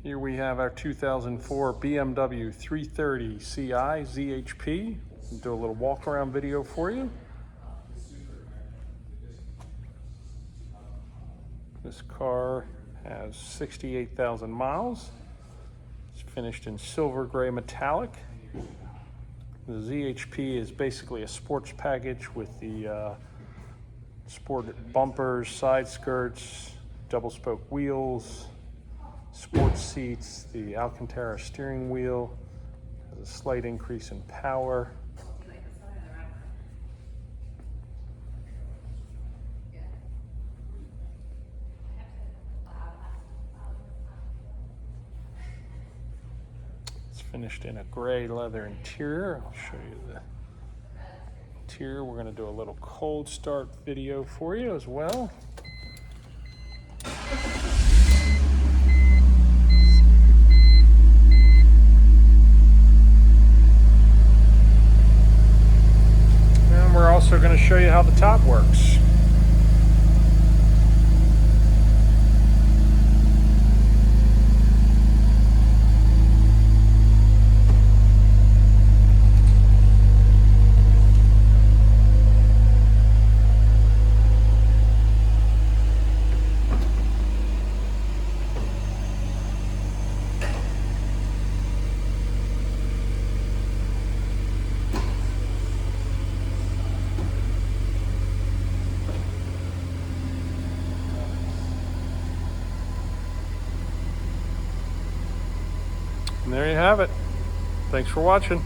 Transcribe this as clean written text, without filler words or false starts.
Here we have our 2004 BMW 330 Ci ZHP. I'll do a little walk around video for you. This car has 68,000 miles. It's finished in silver gray metallic. The ZHP is basically a sports package with the sport bumpers, side skirts, double spoke wheels, sports seats, the Alcantara steering wheel, has a slight increase in power. It's finished in a gray leather interior. I'll show you the interior. We're going to do a little cold start video for you as well. And we're also going to show you how the top works. And there you have it. Thanks for watching.